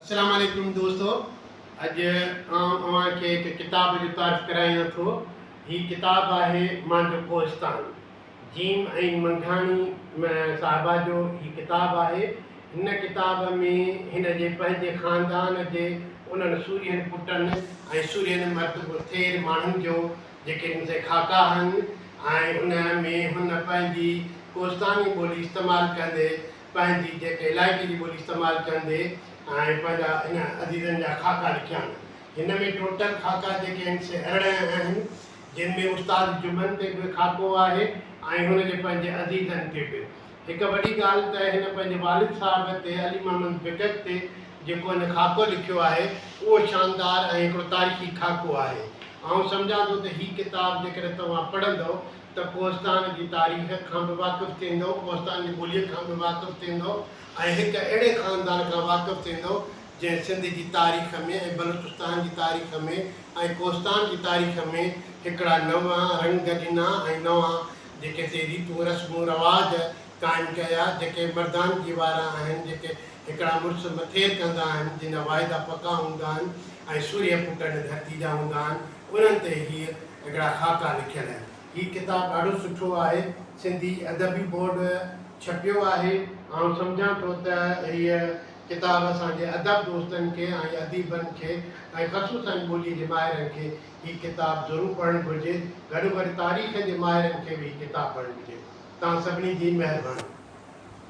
अस्सलाम वालेकुम दोस्तों। अज अवांखे एक किताब जो तारीफ़ करायां थो। ही किताब आहे मांजो कोहिस्तान, जीम ऐं मंघानी साहिबा जो ही किताब आहे। हिन किताब में हिन जे पंहिंजे ख़ानदान जे उन्हनि सूर्यनि पुटनि ऐं सूर्यनि मर्द थेर माण्हुनि जो जेके हिन ते खाका आहिनि ऐं उन में हुन पंहिंजी कोहिस्तानी ॿोली इस्तेमालु कंदे, पंहिंजी जेके इलाइक़े जी ॿोली इस्तेमालु कंदे ऐं पंहिंजा इन अज़ीज़नि जा खाका लिखिया आहिनि। हिन में टोटल खाका जेके आहिनि से 18 आहिनि, जिन में उस्ताद जुमन ते बि खाको आहे ऐं हुनजे पंहिंजे अज़ीज़नि ते बि। हिकु वॾी ॻाल्हि त हिन पंहिंजे वालिद साहिब ते अली मोहम्मद बिगत ते जेको हिन खाको लिखियो आहे उहो शानदार ऐं हिकिड़ो तारीख़ी खाको आहे। ऐं सम्झां थो त हीअ किताब जेकॾहिं तव्हां पढ़ंदव त कोहिस्तान जी तारीख़ खां बि वाक़ुफ़ु थींदो, कोहिस्तान जी ॿोलीअ खां बि वाक़ुफ़ु थींदो ऐं हिकु अहिड़े ख़ानदान खां वाक़ुफ़ु थींदो जंहिं सिंध जी तारीख़ में ऐं बलूचिस्तान जी तारीख़ में ऐं कोहिस्तान जी तारीख़ में हिकिड़ा नवां रंग ॾिना ऐं नवां जेके से रीतियूं रस्मूं रवाज क़ाइमु कया, जेके मर्दानगी वारा आहिनि, जेके हिकिड़ा मुड़ुसु मथेर कंदा आहिनि, जिन जा वाइदा पका हूंदा आहिनि ऐं सूर्य पुटनि धरती जा हूंदा आहिनि, उन्हनि ते हीअ हिकिड़ा खाका लिखियल आहिनि। हीअ किताबु ॾाढो सुठो आहे, सिंधी अदबी बोर्ड छपियो आहे। ऐं सम्झां थो त हीअ किताब असांजे अदब दोस्तनि खे ऐं अदीबनि खे ऐं ख़ुसूसन ॿोलीअ जे माहिरनि खे हीअ किताब ज़रूरु पढ़णु घुरिजे। गॾो गॾु तारीख़ जे माहिरनि खे बि हीअ किताब पढ़णु घुरिजे। तव्हां सभिनी जी महिरबानी।